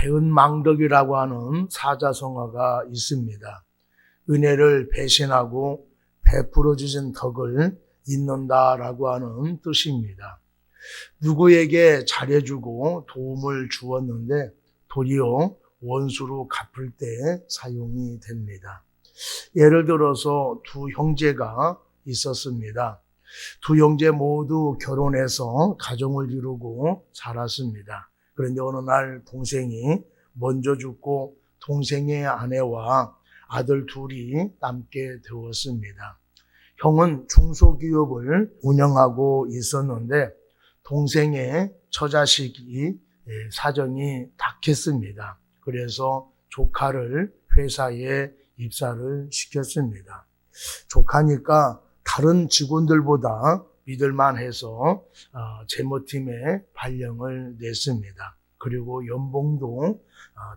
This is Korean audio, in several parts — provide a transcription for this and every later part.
배은망덕이라고 하는 사자성어가 있습니다. 은혜를 배신하고 베풀어 주신 덕을 잊는다라고 하는 뜻입니다. 누구에게 잘해주고 도움을 주었는데 도리어 원수로 갚을 때 사용이 됩니다. 예를 들어서 두 형제가 있었습니다. 두 형제 모두 결혼해서 가정을 이루고 살았습니다. 그런데 어느 날 동생이 먼저 죽고 동생의 아내와 아들 둘이 남게 되었습니다. 형은 중소기업을 운영하고 있었는데 동생의 처자식이 사정이 닥했습니다. 그래서 조카를 회사에 입사를 시켰습니다. 조카니까 다른 직원들보다 믿을만해서 재무팀에 발령을 냈습니다. 그리고 연봉도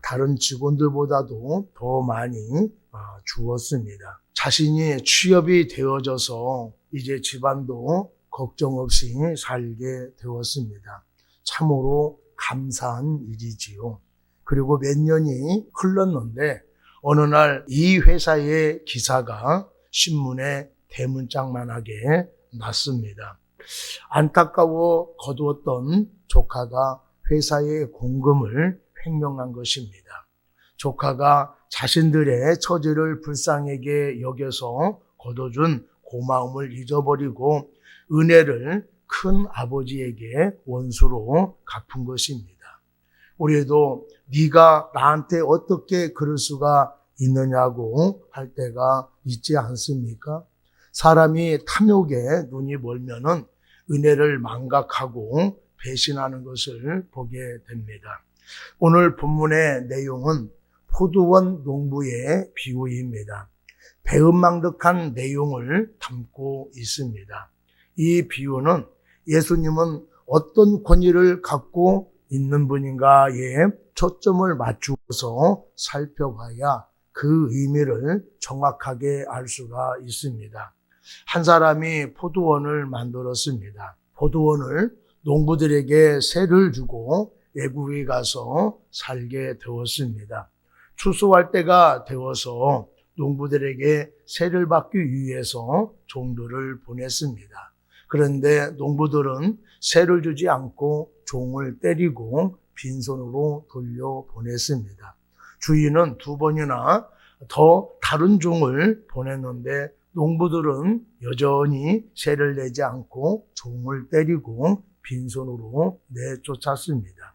다른 직원들보다도 더 많이 주었습니다. 자신이 취업이 되어져서 이제 집안도 걱정 없이 살게 되었습니다. 참으로 감사한 일이지요. 그리고 몇 년이 흘렀는데 어느 날 이 회사의 기사가 신문에 대문짝만하게 났습니다. 안타까워 거두었던 조카가 회사의 공금을 횡령한 것입니다. 조카가 자신들의 처지를 불쌍하게 여겨서 거둬준 고마움을 잊어버리고 은혜를 큰 아버지에게 원수로 갚은 것입니다. 우리도 네가 나한테 어떻게 그럴 수가 있느냐고 할 때가 있지 않습니까? 사람이 탐욕에 눈이 멀면은 은혜를 망각하고 배신하는 것을 보게 됩니다. 오늘 본문의 내용은 포도원 농부의 비유입니다. 배은망덕한 내용을 담고 있습니다. 이 비유는 예수님은 어떤 권위를 갖고 있는 분인가에 초점을 맞추어서 살펴봐야 그 의미를 정확하게 알 수가 있습니다. 한 사람이 포도원을 만들었습니다. 포도원을 농부들에게 세를 주고 외국에 가서 살게 되었습니다. 추수할 때가 되어서 농부들에게 세를 받기 위해서 종들을 보냈습니다. 그런데 농부들은 세를 주지 않고 종을 때리고 빈손으로 돌려보냈습니다. 주인은 두 번이나 더 다른 종을 보냈는데 농부들은 여전히 세를 내지 않고 종을 때리고 빈손으로 내쫓았습니다.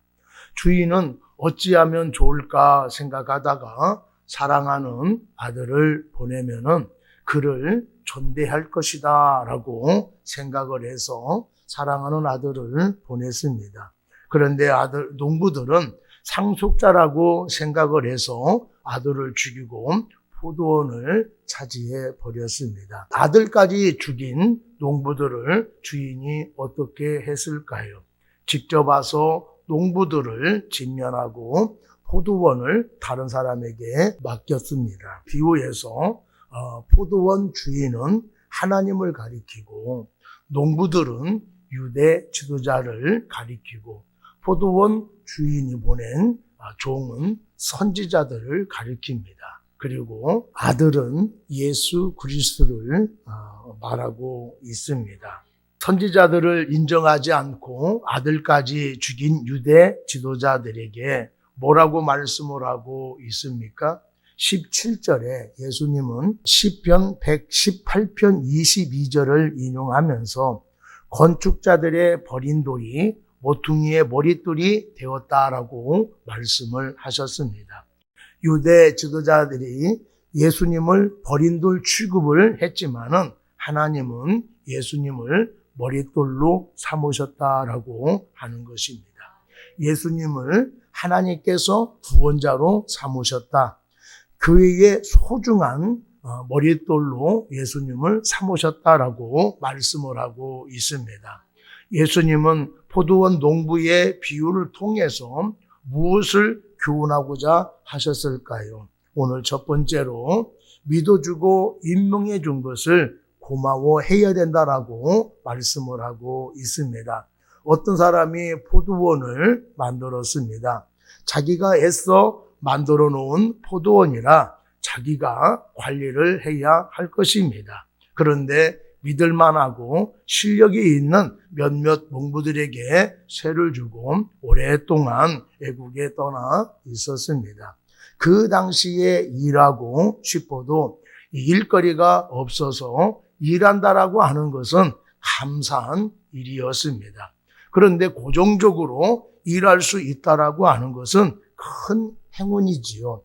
주인은 어찌하면 좋을까 생각하다가 사랑하는 아들을 보내면은 그를 존대할 것이다 라고 생각을 해서 사랑하는 아들을 보냈습니다. 그런데 농부들은 상속자라고 생각을 해서 아들을 죽이고 포도원을 차지해 버렸습니다. 아들까지 죽인 농부들을 주인이 어떻게 했을까요? 직접 와서 농부들을 진면하고 포도원을 다른 사람에게 맡겼습니다. 비유에서 포도원 주인은 하나님을 가리키고 농부들은 유대 지도자를 가리키고 포도원 주인이 보낸 종은 선지자들을 가리킵니다. 그리고 아들은 예수 그리스도를 말하고 있습니다. 선지자들을 인정하지 않고 아들까지 죽인 유대 지도자들에게 뭐라고 말씀을 하고 있습니까? 17절에 예수님은 시편 118편 22절을 인용하면서 건축자들의 버린 돌이 모퉁이의 머릿돌이 되었다라고 말씀을 하셨습니다. 유대 지도자들이 예수님을 버린 돌 취급을 했지만은 하나님은 예수님을 머릿돌로 삼으셨다라고 하는 것입니다. 예수님을 하나님께서 구원자로 삼으셨다. 그의 소중한 머릿돌로 예수님을 삼으셨다라고 말씀을 하고 있습니다. 예수님은 포도원 농부의 비유를 통해서 무엇을 교훈하고자 하셨을까요? 오늘 첫 번째로 믿어주고 임명해 준 것을 고마워해야 된다라고 말씀을 하고 있습니다. 어떤 사람이 포도원을 만들었습니다. 자기가 애써 만들어 놓은 포도원이라 자기가 관리를 해야 할 것입니다. 그런데 믿을만하고 실력이 있는 몇몇 농부들에게 쇠를 주고 오랫동안 외국에 떠나 있었습니다. 그 당시에 일하고 싶어도 일거리가 없어서 일한다라고 하는 것은 감사한 일이었습니다. 그런데 고정적으로 일할 수 있다라고 하는 것은 큰 행운이지요.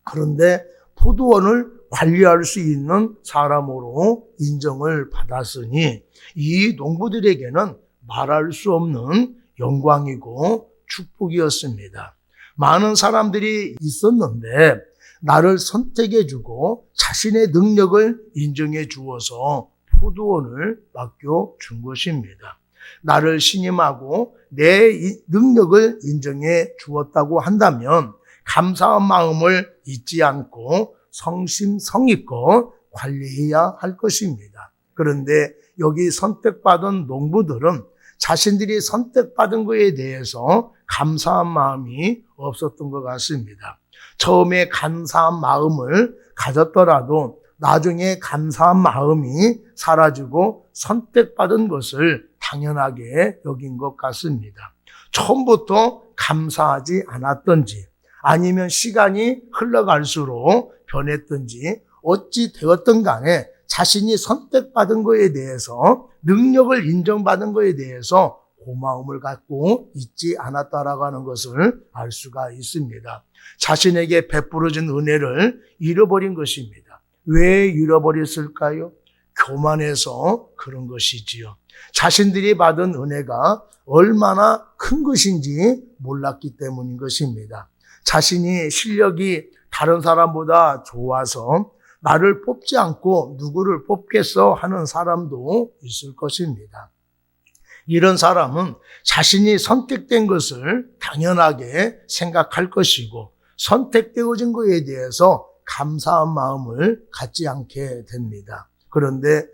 그런데 포도원을 관리할 수 있는 사람으로 인정을 받았으니 이 농부들에게는 말할 수 없는 영광이고 축복이었습니다. 많은 사람들이 있었는데 나를 선택해주고 자신의 능력을 인정해 주어서 포도원을 맡겨준 것입니다. 나를 신임하고 내 능력을 인정해 주었다고 한다면 감사한 마음을 잊지 않고 성심성의껏 관리해야 할 것입니다. 그런데 여기 선택받은 농부들은 자신들이 선택받은 것에 대해서 감사한 마음이 없었던 것 같습니다. 처음에 감사한 마음을 가졌더라도 나중에 감사한 마음이 사라지고 선택받은 것을 당연하게 여긴 것 같습니다. 처음부터 감사하지 않았던지 아니면 시간이 흘러갈수록 변했던지 어찌 되었든 간에 자신이 선택받은 것에 대해서 능력을 인정받은 것에 대해서 고마움을 갖고 있지 않았다라고 하는 것을 알 수가 있습니다. 자신에게 베풀어진 은혜를 잃어버린 것입니다. 왜 잃어버렸을까요? 교만해서 그런 것이지요. 자신들이 받은 은혜가 얼마나 큰 것인지 몰랐기 때문인 것입니다. 자신이 실력이 다른 사람보다 좋아서 나를 뽑지 않고 누구를 뽑겠어 하는 사람도 있을 것입니다. 이런 사람은 자신이 선택된 것을 당연하게 생각할 것이고 선택되어진 것에 대해서 감사한 마음을 갖지 않게 됩니다. 그런데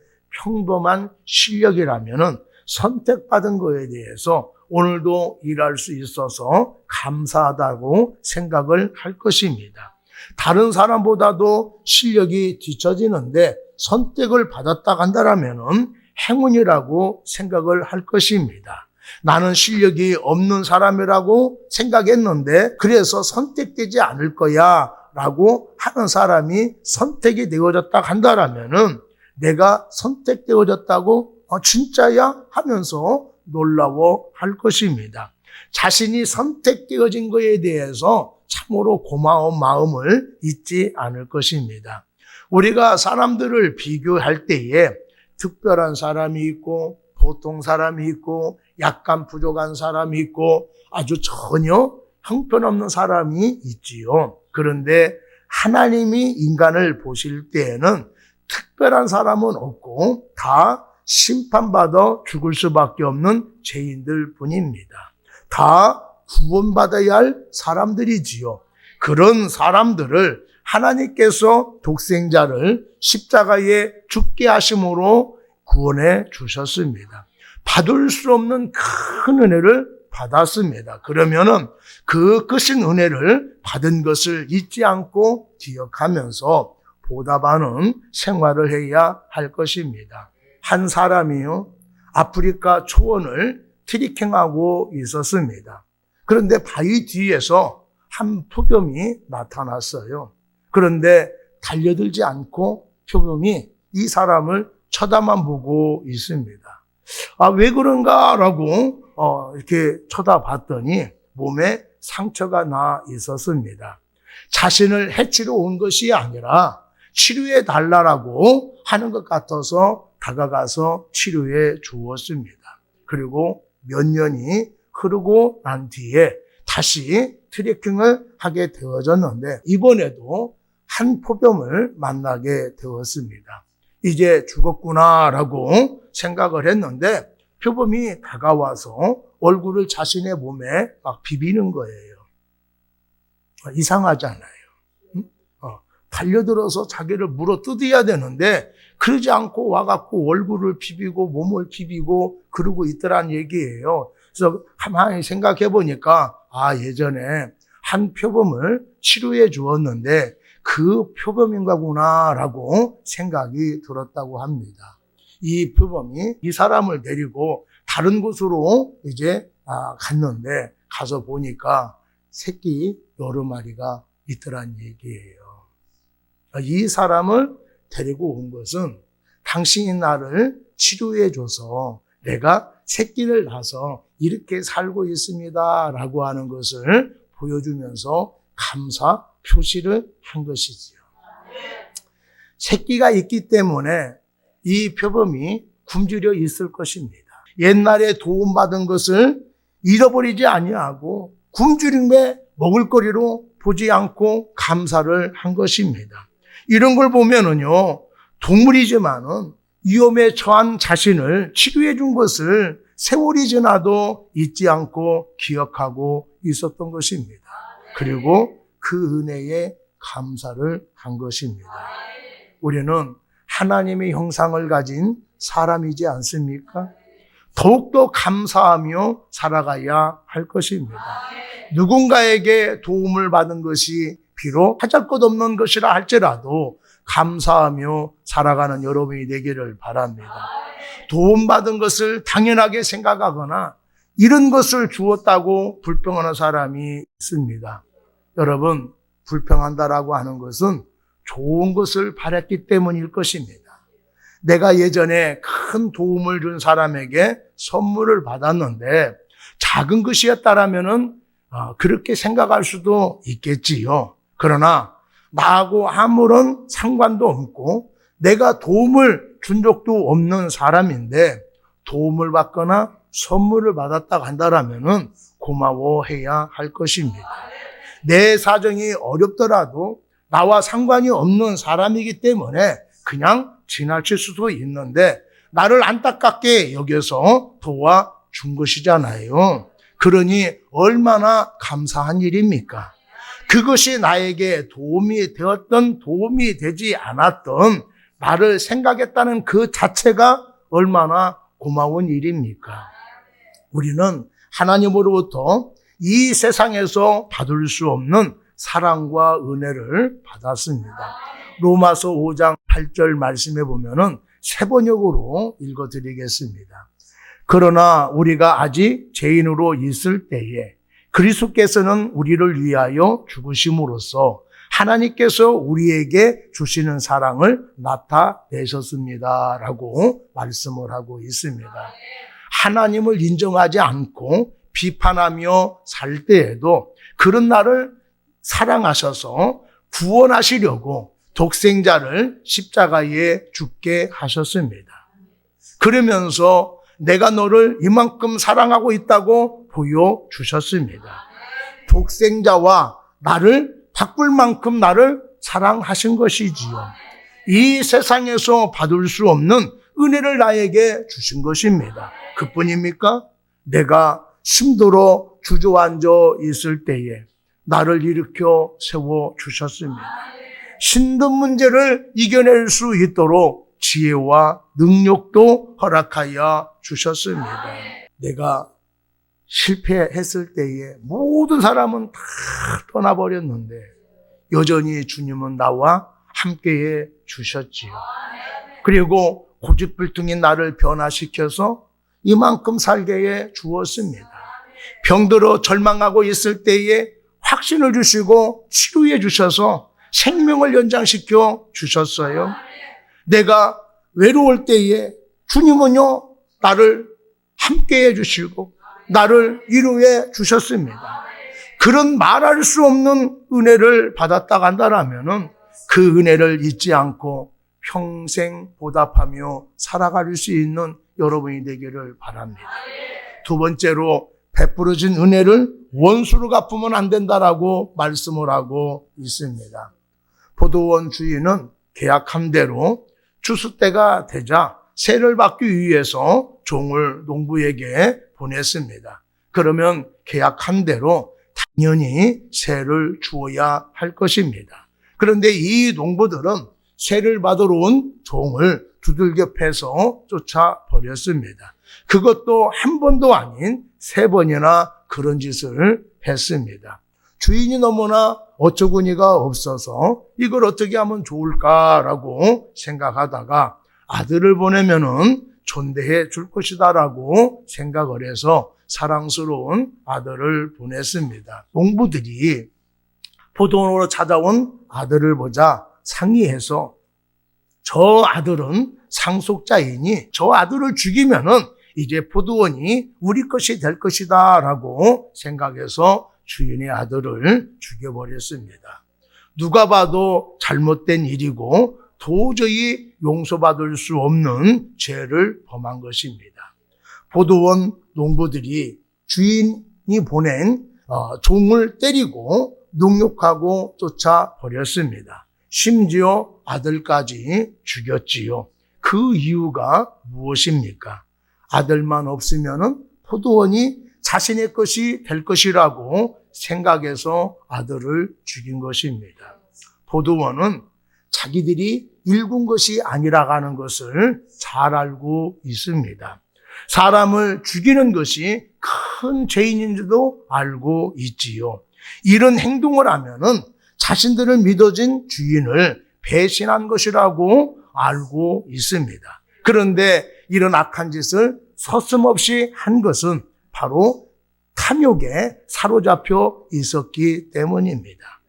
평범한 실력이라면은 선택받은 것에 대해서 오늘도 일할 수 있어서 감사하다고 생각을 할 것입니다. 다른 사람보다도 실력이 뒤처지는데 선택을 받았다 한다면은 행운이라고 생각을 할 것입니다. 나는 실력이 없는 사람이라고 생각했는데 그래서 선택되지 않을 거야 라고 하는 사람이 선택이 되어졌다 한다면은 내가 선택되어졌다고 진짜야 하면서 놀라워할 것입니다. 자신이 선택되어진 것에 대해서 참으로 고마운 마음을 잊지 않을 것입니다. 우리가 사람들을 비교할 때에 특별한 사람이 있고 보통 사람이 있고 약간 부족한 사람이 있고 아주 전혀 형편없는 사람이 있지요. 그런데 하나님이 인간을 보실 때에는 특별한 사람은 없고 다 심판받아 죽을 수밖에 없는 죄인들 뿐입니다. 다 구원받아야 할 사람들이지요. 그런 사람들을 하나님께서 독생자를 십자가에 죽게 하심으로 구원해 주셨습니다. 받을 수 없는 큰 은혜를 받았습니다. 그러면은 그 크신 은혜를 받은 것을 잊지 않고 기억하면서 보답하는 생활을 해야 할 것입니다. 한 사람이요, 아프리카 초원을 트리킹하고 있었습니다. 그런데 바위 뒤에서 한 표범이 나타났어요. 그런데 달려들지 않고 표범이 이 사람을 쳐다만 보고 있습니다. 왜 그런가라고 이렇게 쳐다봤더니 몸에 상처가 나 있었습니다. 자신을 해치러 온 것이 아니라 치료해 달라고 하는 것 같아서 다가가서 치료해 주었습니다. 그리고 몇 년이 흐르고 난 뒤에 다시 트레킹을 하게 되어졌는데 이번에도 한 표범을 만나게 되었습니다. 이제 죽었구나라고 생각을 했는데 표범이 다가와서 얼굴을 자신의 몸에 막 비비는 거예요. 이상하잖아요. 달려들어서 자기를 물어 뜯어야 되는데 그러지 않고 와갖고 얼굴을 비비고 몸을 비비고 그러고 있더란 얘기예요. 그래서 가만히 생각해 보니까 예전에 한 표범을 치료해 주었는데 그 표범인가구나라고 생각이 들었다고 합니다. 이 표범이 이 사람을 데리고 다른 곳으로 이제 갔는데 가서 보니까 새끼 여러 마리가 있더란 얘기예요. 이 사람을 데리고 온 것은 당신이 나를 치료해줘서 내가 새끼를 낳아서 이렇게 살고 있습니다 라고 하는 것을 보여주면서 감사 표시를 한 것이지요. 새끼가 있기 때문에 이 표범이 굶주려 있을 것입니다. 옛날에 도움받은 것을 잃어버리지 아니하고 굶주림에 먹을거리로 보지 않고 감사를 한 것입니다. 이런 걸 보면은요, 동물이지만은 위험에 처한 자신을 치료해 준 것을 세월이 지나도 잊지 않고 기억하고 있었던 것입니다. 그리고 그 은혜에 감사를 한 것입니다. 우리는 하나님의 형상을 가진 사람이지 않습니까? 더욱더 감사하며 살아가야 할 것입니다. 누군가에게 도움을 받은 것이 비록 하잘것없는 것이라 할지라도 감사하며 살아가는 여러분이 되기를 바랍니다. 도움받은 것을 당연하게 생각하거나 이런 것을 주었다고 불평하는 사람이 있습니다. 여러분, 불평한다라고 하는 것은 좋은 것을 바랐기 때문일 것입니다. 내가 예전에 큰 도움을 준 사람에게 선물을 받았는데 작은 것이었다라면은 그렇게 생각할 수도 있겠지요. 그러나 나하고 아무런 상관도 없고 내가 도움을 준 적도 없는 사람인데 도움을 받거나 선물을 받았다고 한다라면은 고마워해야 할 것입니다. 내 사정이 어렵더라도 나와 상관이 없는 사람이기 때문에 그냥 지나칠 수도 있는데 나를 안타깝게 여겨서 도와준 것이잖아요. 그러니 얼마나 감사한 일입니까? 그것이 나에게 도움이 되었던 도움이 되지 않았던 나를 생각했다는 그 자체가 얼마나 고마운 일입니까? 우리는 하나님으로부터 이 세상에서 받을 수 없는 사랑과 은혜를 받았습니다. 로마서 5장 8절 말씀에 보면은 세 번역으로 읽어드리겠습니다. 그러나 우리가 아직 죄인으로 있을 때에 그리스도께서는 우리를 위하여 죽으심으로써 하나님께서 우리에게 주시는 사랑을 나타내셨습니다 라고 말씀을 하고 있습니다. 하나님을 인정하지 않고 비판하며 살 때에도 그런 나를 사랑하셔서 구원하시려고 독생자를 십자가에 죽게 하셨습니다. 그러면서 내가 너를 이만큼 사랑하고 있다고 보여주셨습니다. 독생자와 나를 바꿀 만큼 나를 사랑하신 것이지요. 이 세상에서 받을 수 없는 은혜를 나에게 주신 것입니다. 그뿐입니까? 내가 심도로 주저앉아 있을 때에 나를 일으켜 세워주셨습니다. 힘든 문제를 이겨낼 수 있도록 지혜와 능력도 허락하여 주셨습니다. 내가 실패했을 때에 모든 사람은 다 떠나버렸는데 여전히 주님은 나와 함께해 주셨지요. 그리고 고집불통인 나를 변화시켜서 이만큼 살게 해 주었습니다. 병들어 절망하고 있을 때에 확신을 주시고 치료해 주셔서 생명을 연장시켜 주셨어요. 내가 외로울 때에 주님은요, 나를 함께 해주시고 나를 위로해 주셨습니다. 그런 말할 수 없는 은혜를 받았다 한다라면은 그 은혜를 잊지 않고 평생 보답하며 살아갈 수 있는 여러분이 되기를 바랍니다. 두 번째로 베풀어진 은혜를 원수로 갚으면 안 된다라고 말씀을 하고 있습니다. 포도원 주인은 계약한 대로 추수 때가 되자 세를 받기 위해서 종을 농부에게 보냈습니다. 그러면 계약한 대로 당연히 세를 주어야 할 것입니다. 그런데 이 농부들은 세를 받으러 온 종을 두들겨 패서 쫓아버렸습니다. 그것도 한 번도 아닌 세 번이나 그런 짓을 했습니다. 주인이 너무나 어처구니가 없어서 이걸 어떻게 하면 좋을까라고 생각하다가 아들을 보내면은 존대해 줄 것이다라고 생각을 해서 사랑스러운 아들을 보냈습니다. 농부들이 포도원으로 찾아온 아들을 보자 상의해서 저 아들은 상속자이니 저 아들을 죽이면은 이제 포도원이 우리 것이 될 것이다라고 생각해서 주인의 아들을 죽여버렸습니다. 누가 봐도 잘못된 일이고 도저히 용서받을 수 없는 죄를 범한 것입니다. 포도원 농부들이 주인이 보낸 종을 때리고 능욕하고 쫓아버렸습니다. 심지어 아들까지 죽였지요. 그 이유가 무엇입니까? 아들만 없으면은 포도원이 자신의 것이 될 것이라고 생각해서 아들을 죽인 것입니다. 포도원은 자기들이 일군 것이 아니라고 하는 것을 잘 알고 있습니다. 사람을 죽이는 것이 큰 죄인인 줄도 알고 있지요. 이런 행동을 하면은 자신들을 믿어진 주인을 배신한 것이라고 알고 있습니다. 그런데 이런 악한 짓을 서슴없이 한 것은 바로 탐욕에 사로잡혀 있었기 때문입니다.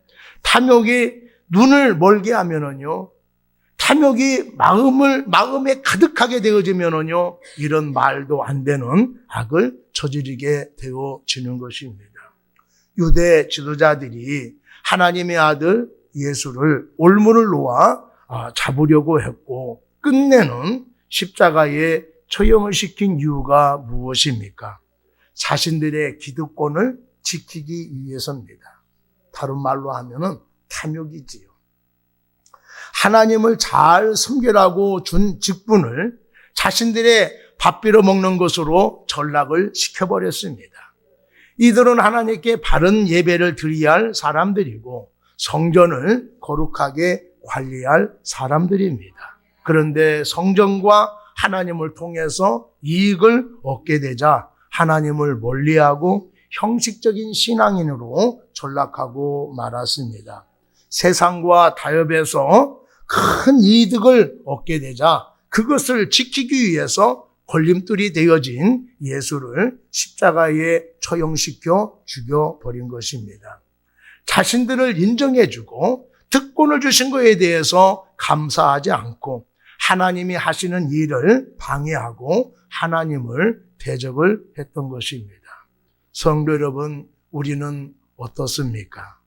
탐욕이 눈을 멀게 하면은요, 탐욕이 마음에 가득하게 되어지면은요, 이런 말도 안 되는 악을 저지르게 되어지는 것입니다. 유대 지도자들이 하나님의 아들 예수를 올무를 놓아 잡으려고 했고 끝내는 십자가에 처형을 시킨 이유가 무엇입니까? 자신들의 기득권을 지키기 위해서입니다. 다른 말로 하면은 탐욕이지요. 하나님을 잘 섬기라고 준 직분을 자신들의 밥 빌어 먹는 것으로 전락을 시켜버렸습니다. 이들은 하나님께 바른 예배를 드려야 할 사람들이고 성전을 거룩하게 관리할 사람들입니다. 그런데 성전과 하나님을 통해서 이익을 얻게 되자 하나님을 멀리하고 형식적인 신앙인으로 전락하고 말았습니다. 세상과 타협해서 큰 이득을 얻게 되자 그것을 지키기 위해서 걸림돌이 되어진 예수를 십자가에 처형시켜 죽여버린 것입니다. 자신들을 인정해주고 특권을 주신 것에 대해서 감사하지 않고 하나님이 하시는 일을 방해하고 하나님을 대적을 했던 것입니다. 성도 여러분, 우리는 어떻습니까?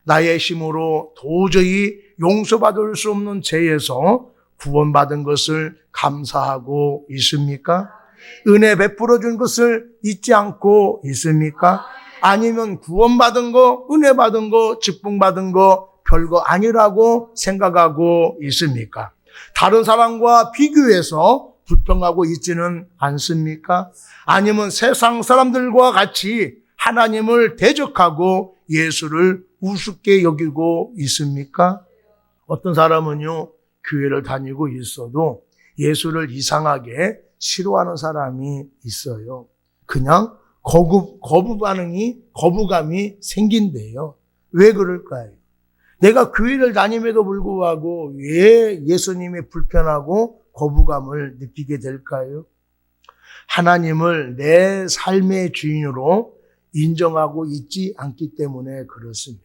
나의 힘으로 도저히 용서받을 수 없는 죄에서 구원받은 것을 감사하고 있습니까? 은혜 베풀어 준 것을 잊지 않고 있습니까? 아니면 구원받은 거, 은혜 받은 거, 직분 받은 거 별거 아니라고 생각하고 있습니까? 다른 사람과 비교해서 불평하고 있지는 않습니까? 아니면 세상 사람들과 같이 하나님을 대적하고 예수를 우습게 여기고 있습니까? 어떤 사람은요, 교회를 다니고 있어도 예수를 이상하게 싫어하는 사람이 있어요. 그냥 거부감이 생긴대요. 왜 그럴까요? 내가 교회를 다님에도 불구하고 왜 예수님이 불편하고 거부감을 느끼게 될까요? 하나님을 내 삶의 주인으로 인정하고 있지 않기 때문에 그렇습니다.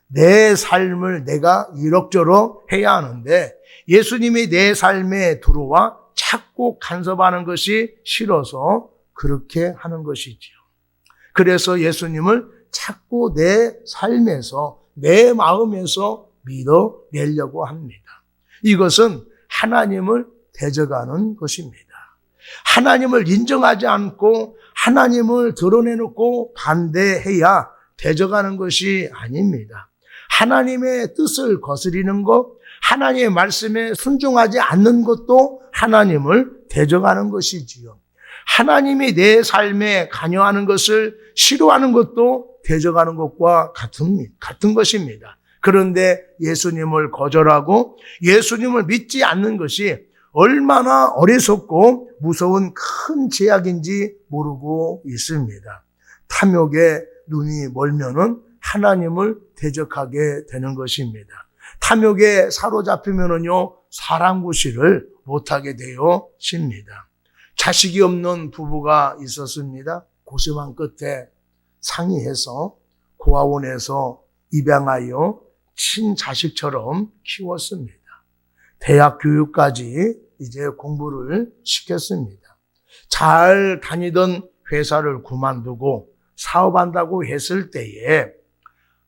내 삶을 내가 이럭저럭 해야 하는데 예수님이 내 삶에 들어와 자꾸 간섭하는 것이 싫어서 그렇게 하는 것이지요. 그래서 예수님을 자꾸 내 삶에서, 내 마음에서 밀어내려고 합니다. 이것은 하나님을 대적하는 것입니다. 하나님을 인정하지 않고 하나님을 드러내놓고 반대해야 대적하는 것이 아닙니다. 하나님의 뜻을 거스리는 것, 하나님의 말씀에 순종하지 않는 것도 하나님을 대적하는 것이지요. 하나님이 내 삶에 관여하는 것을 싫어하는 것도 대적하는 것과 같은 것입니다. 그런데 예수님을 거절하고 예수님을 믿지 않는 것이 얼마나 어리석고 무서운 큰 죄악인지 모르고 있습니다. 탐욕에 눈이 멀면은 하나님을 대적하게 되는 것입니다. 탐욕에 사로잡히면은요, 사람 구실을 못하게 되어집니다. 자식이 없는 부부가 있었습니다. 고심한 끝에 상의해서 고아원에서 입양하여 친자식처럼 키웠습니다. 대학 교육까지 이제 공부를 시켰습니다. 잘 다니던 회사를 그만두고 사업한다고 했을 때에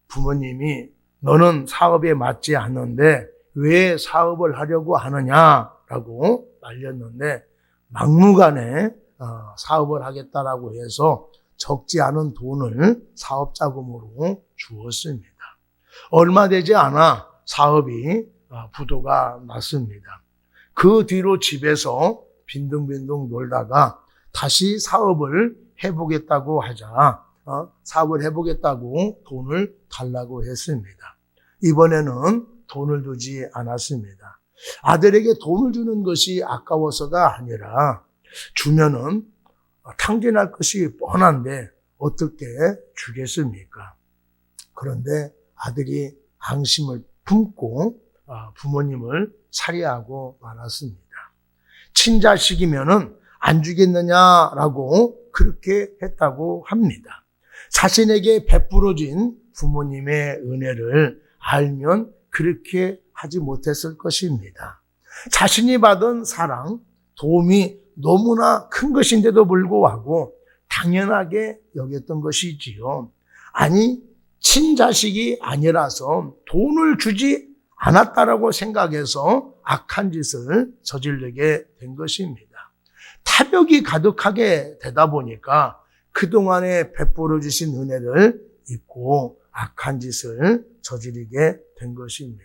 부모님이 너는 사업에 맞지 않는데 왜 사업을 하려고 하느냐라고 말렸는데 막무가내 사업을 하겠다라고 해서 적지 않은 돈을 사업 자금으로 주었습니다. 얼마 되지 않아 사업이 부도가 났습니다. 그 뒤로 집에서 빈둥빈둥 놀다가 다시 사업을 해보겠다고 하자 사업을 해보겠다고 돈을 달라고 했습니다. 이번에는 돈을 주지 않았습니다. 아들에게 돈을 주는 것이 아까워서가 아니라 주면은 탕진할 것이 뻔한데 어떻게 주겠습니까? 그런데 아들이 앙심을 품고 부모님을 살해하고 말았습니다. 친자식이면은 안 주겠느냐라고 그렇게 했다고 합니다. 자신에게 베풀어진 부모님의 은혜를 알면 그렇게 하지 못했을 것입니다. 자신이 받은 사랑, 도움이 너무나 큰 것인데도 불구하고 당연하게 여겼던 것이지요. 아니, 친자식이 아니라서 돈을 주지 않았다라고 생각해서 악한 짓을 저지르게 된 것입니다. 탐욕이 가득하게 되다 보니까 그동안에 베풀어 주신 은혜를 잊고 악한 짓을 저지르게 된 것입니다.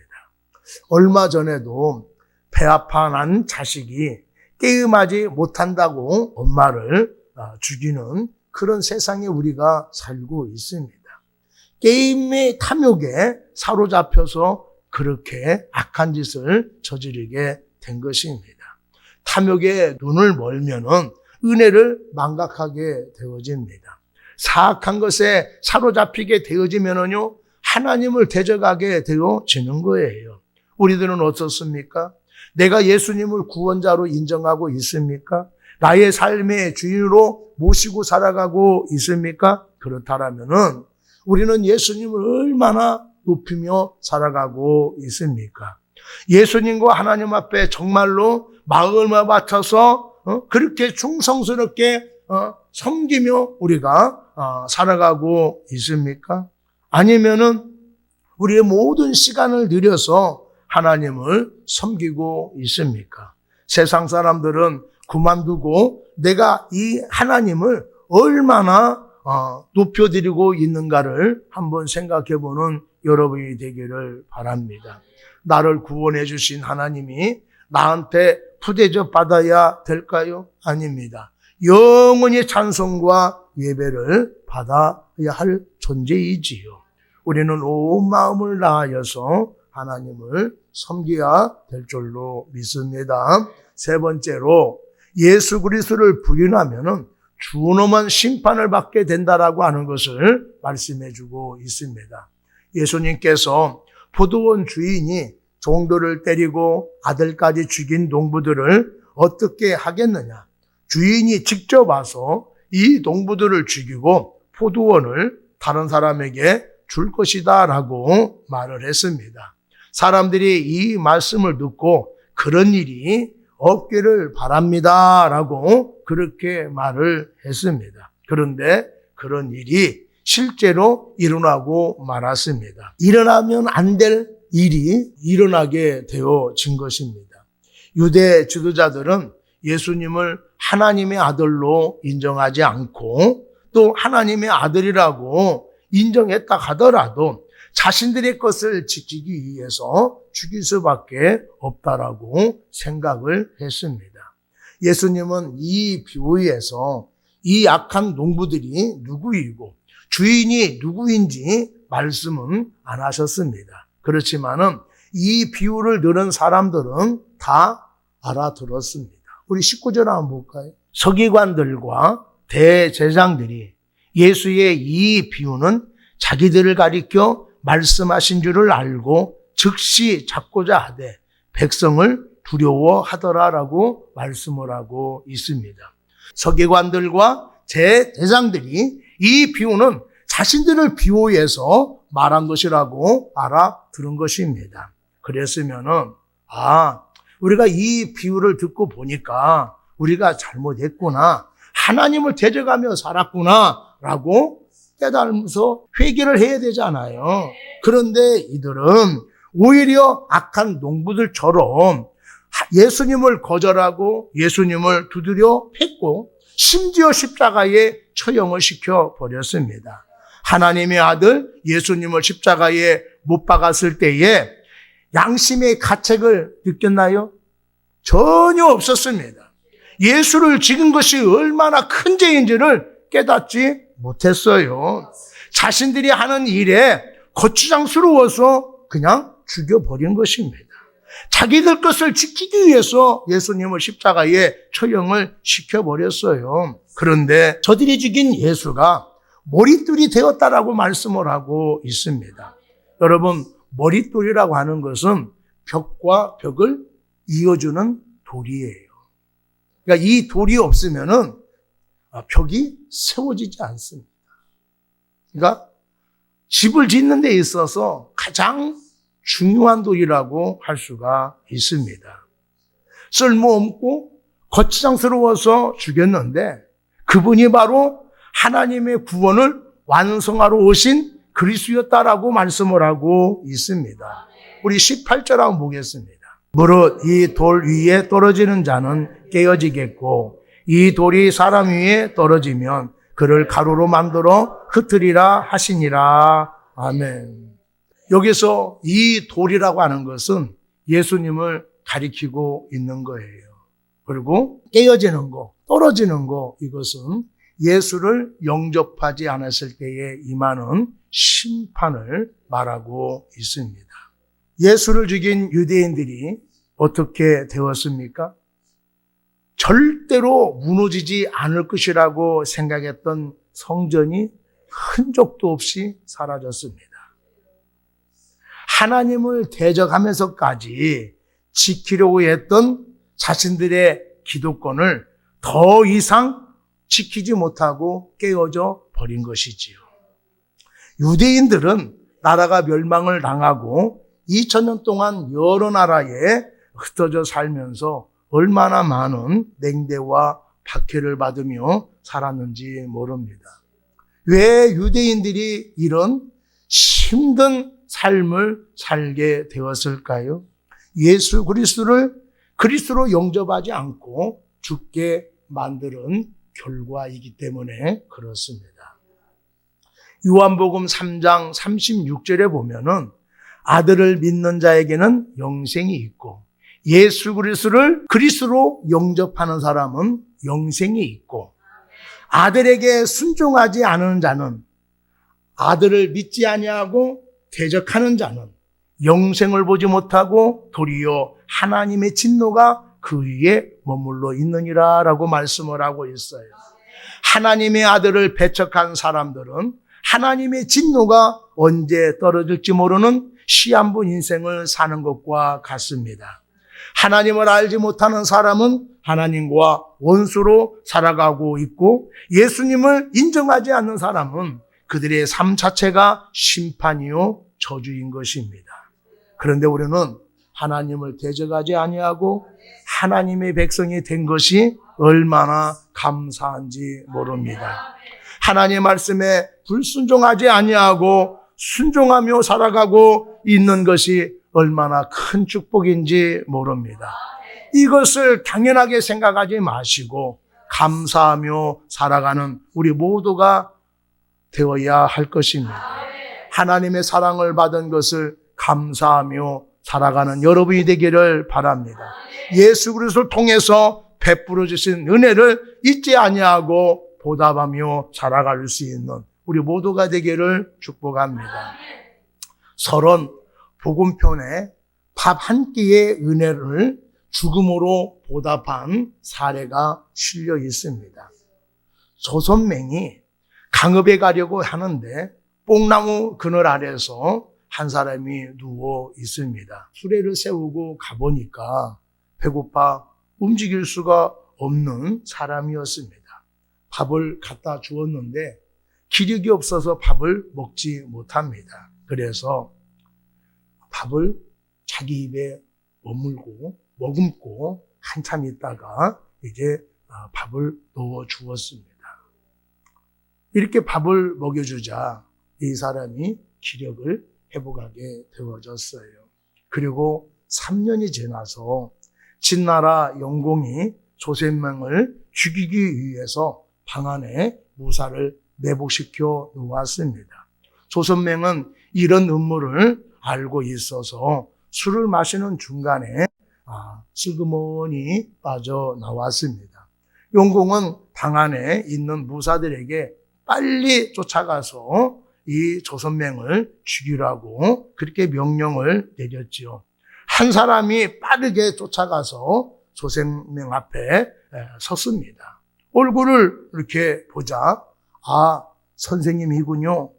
얼마 전에도 배 아파 난 자식이 게임하지 못한다고 엄마를 죽이는 그런 세상에 우리가 살고 있습니다. 게임의 탐욕에 사로잡혀서 그렇게 악한 짓을 저지르게 된 것입니다. 탐욕에 눈을 멀면은 은혜를 망각하게 되어집니다. 사악한 것에 사로잡히게 되어지면은요, 하나님을 대적하게 되어지는 거예요. 우리들은 어떻습니까? 내가 예수님을 구원자로 인정하고 있습니까? 나의 삶의 주인으로 모시고 살아가고 있습니까? 그렇다면은 우리는 예수님을 얼마나 높이며 살아가고 있습니까? 예수님과 하나님 앞에 정말로 마음을 바쳐서 그렇게 충성스럽게 섬기며 우리가 살아가고 있습니까? 아니면은 우리의 모든 시간을 들여서 하나님을 섬기고 있습니까? 세상 사람들은 그만두고 내가 이 하나님을 얼마나 높여드리고 있는가를 한번 생각해보는 여러분이 되기를 바랍니다. 나를 구원해 주신 하나님이 나한테 푸대접 받아야 될까요? 아닙니다. 영원히 찬송과 예배를 받아야 할 존재이지요. 우리는 온 마음을 다하여서 하나님을 섬겨야 될 줄로 믿습니다. 세 번째로 예수 그리스도를 부인하면은 준엄한 심판을 받게 된다라고 하는 것을 말씀해 주고 있습니다. 예수님께서 포도원 주인이 종들을 때리고 아들까지 죽인 농부들을 어떻게 하겠느냐? 주인이 직접 와서 이 농부들을 죽이고 포도원을 다른 사람에게 줄 것이다 라고 말을 했습니다. 사람들이 이 말씀을 듣고 그런 일이 없기를 바랍니다 라고 그렇게 말을 했습니다. 그런데 그런 일이 실제로 일어나고 말았습니다. 일어나면 안 될 일이 일어나게 되어진 것입니다. 유대 지도자들은 예수님을 하나님의 아들로 인정하지 않고 또 하나님의 아들이라고 인정했다 하더라도 자신들의 것을 지키기 위해서 죽일 수밖에 없다라고 생각을 했습니다. 예수님은 이 비유에서 이 악한 농부들이 누구이고 주인이 누구인지 말씀은 안 하셨습니다. 그렇지만은 이 비유를 들은 사람들은 다 알아들었습니다. 우리 19절 한번 볼까요? 서기관들과 대제사장들이 예수의 이 비유는 자기들을 가리켜 말씀하신 줄을 알고 즉시 잡고자 하되 백성을 두려워하더라라고 말씀을 하고 있습니다. 서기관들과 제대장들이 이 비유는 자신들을 비유해서 말한 것이라고 알아들은 것입니다. 그랬으면은 우리가 이 비유를 듣고 보니까 우리가 잘못했구나, 하나님을 대적하며 살았구나라고 깨달으면서 회개를 해야 되잖아요. 그런데 이들은 오히려 악한 농부들처럼 예수님을 거절하고 예수님을 두드려 팼고 심지어 십자가에 처형을 시켜버렸습니다. 하나님의 아들 예수님을 십자가에 못 박았을 때에 양심의 가책을 느꼈나요? 전혀 없었습니다. 예수를 죽인 것이 얼마나 큰 죄인지를 깨닫지 못했어요. 자신들이 하는 일에 거추장스러워서 그냥 죽여버린 것입니다. 자기들 것을 지키기 위해서 예수님을 십자가에 처형을 시켜버렸어요. 그런데 저들이 죽인 예수가 머릿돌이 되었다라고 말씀을 하고 있습니다. 여러분, 머릿돌이라고 하는 것은 벽과 벽을 이어주는 돌이에요. 그러니까 이 돌이 없으면은 벽이 세워지지 않습니다. 그러니까 집을 짓는 데 있어서 가장 중요한 돌이라고 할 수가 있습니다. 쓸모없고 거추장스러워서 죽였는데 그분이 바로 하나님의 구원을 완성하러 오신 그리스도였다라고 말씀을 하고 있습니다. 우리 18절 한번 보겠습니다. 무릇 이 돌 위에 떨어지는 자는 깨어지겠고 이 돌이 사람 위에 떨어지면 그를 가루로 만들어 흩으리라 하시니라. 아멘. 여기서 이 돌이라고 하는 것은 예수님을 가리키고 있는 거예요. 그리고 깨어지는 거, 떨어지는 거, 이것은 예수를 영접하지 않았을 때에 임하는 심판을 말하고 있습니다. 예수를 죽인 유대인들이 어떻게 되었습니까? 절대로 무너지지 않을 것이라고 생각했던 성전이 흔적도 없이 사라졌습니다. 하나님을 대적하면서까지 지키려고 했던 자신들의 기득권을 더 이상 지키지 못하고 깨어져 버린 것이지요. 유대인들은 나라가 멸망을 당하고 2000년 동안 여러 나라에 흩어져 살면서 얼마나 많은 냉대와 박해를 받으며 살았는지 모릅니다. 왜 유대인들이 이런 힘든 삶을 살게 되었을까요? 예수 그리스도를 그리스도로 영접하지 않고 죽게 만드는 결과이기 때문에 그렇습니다. 요한복음 3장 36절에 보면은 아들을 믿는 자에게는 영생이 있고 예수 그리스도를 그리스도로 영접하는 사람은 영생이 있고 아들에게 순종하지 않은 자는 아들을 믿지 아니하고 대적하는 자는 영생을 보지 못하고 도리어 하나님의 진노가 그 위에 머물러 있느니라 라고 말씀을 하고 있어요. 하나님의 아들을 배척한 사람들은 하나님의 진노가 언제 떨어질지 모르는 시한부 인생을 사는 것과 같습니다. 하나님을 알지 못하는 사람은 하나님과 원수로 살아가고 있고 예수님을 인정하지 않는 사람은 그들의 삶 자체가 심판이요 저주인 것입니다. 그런데 우리는 하나님을 대적하지 아니하고 하나님의 백성이 된 것이 얼마나 감사한지 모릅니다. 하나님의 말씀에 불순종하지 아니하고 순종하며 살아가고 있는 것이 얼마나 큰 축복인지 모릅니다. 이것을 당연하게 생각하지 마시고 감사하며 살아가는 우리 모두가 되어야 할 것입니다. 하나님의 사랑을 받은 것을 감사하며 살아가는 여러분이 되기를 바랍니다. 예수 그리스도를 통해서 베풀어 주신 은혜를 잊지 아니하고 보답하며 살아갈 수 있는 우리 모두가 되기를 축복합니다. 서론 복음편에 밥 한 끼의 은혜를 죽음으로 보답한 사례가 실려 있습니다. 조선맹이 강읍에 가려고 하는데 뽕나무 그늘 아래서 한 사람이 누워 있습니다. 수레를 세우고 가보니까 배고파 움직일 수가 없는 사람이었습니다. 밥을 갖다 주었는데 기력이 없어서 밥을 먹지 못합니다. 그래서 밥을 자기 입에 머금고 한참 있다가 이제 밥을 넣어 주었습니다. 이렇게 밥을 먹여주자 이 사람이 기력을 회복하게 되어졌어요. 그리고 3년이 지나서 진나라 영공이 조선맹을 죽이기 위해서 방 안에 무사를 내복시켜 놓았습니다. 조선맹은 이런 음모를 알고 있어서 술을 마시는 중간에 슬그머니 빠져나왔습니다. 영공은 방 안에 있는 무사들에게 빨리 쫓아가서 이 조선맹을 죽이라고 그렇게 명령을 내렸지요. 한 사람이 빠르게 쫓아가서 조선맹 앞에 섰습니다. 얼굴을 이렇게 보자, 선생님이군요.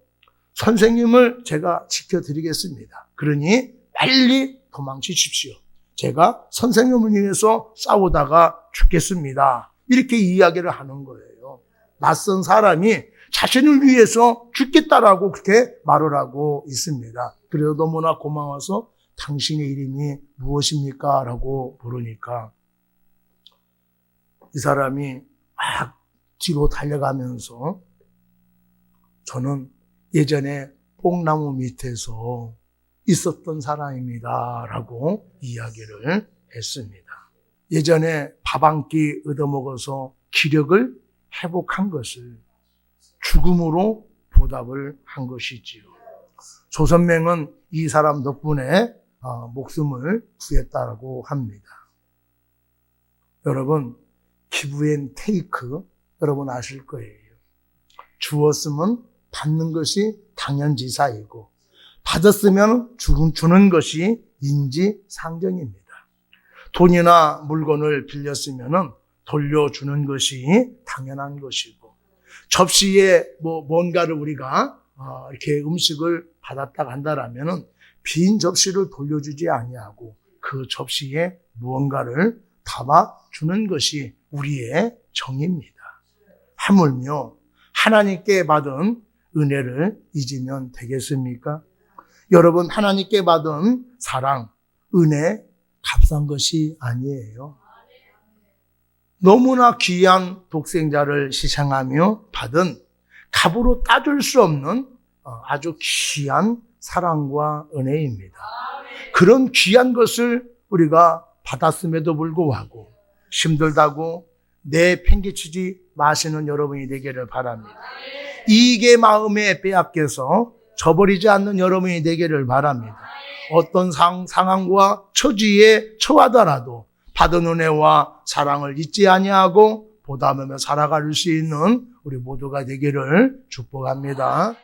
선생님을 제가 지켜드리겠습니다. 그러니 빨리 도망치십시오. 제가 선생님을 위해서 싸우다가 죽겠습니다. 이렇게 이야기를 하는 거예요. 낯선 사람이 자신을 위해서 죽겠다라고 그렇게 말을 하고 있습니다. 그래서 너무나 고마워서 당신의 이름이 무엇입니까? 라고 물으니까 이 사람이 막 뒤로 달려가면서 저는 예전에 뽕나무 밑에서 있었던 사람입니다. 라고 이야기를 했습니다. 예전에 밥 한 끼 얻어먹어서 기력을 회복한 것을 죽음으로 보답을 한 것이지요. 조선맹은 이 사람 덕분에 목숨을 구했다고 합니다. 여러분, 기브 앤 테이크 여러분 아실 거예요. 주었으면 받는 것이 당연지사이고 받았으면 주는 것이 인지상정입니다. 돈이나 물건을 빌렸으면 돌려주는 것이 당연한 것이고 접시에 뭔가를 우리가 이렇게 음식을 받았다 한다라면은 빈 접시를 돌려주지 아니하고 그 접시에 무언가를 담아주는 것이 우리의 정입니다. 하물며 하나님께 받은 은혜를 잊으면 되겠습니까? 여러분, 하나님께 받은 사랑, 은혜 값싼 것이 아니에요. 너무나 귀한 독생자를 희생하며 받은 값으로 따질 수 없는 아주 귀한 사랑과 은혜입니다. 그런 귀한 것을 우리가 받았음에도 불구하고 힘들다고 내팽개치지 마시는 여러분이 되기를 바랍니다. 이익의 마음에 빼앗겨서 저버리지 않는 여러분이 되기를 바랍니다. 어떤 상황과 처지에 처하더라도 받은 은혜와 사랑을 잊지 아니하고 보답하며 살아갈 수 있는 우리 모두가 되기를 축복합니다.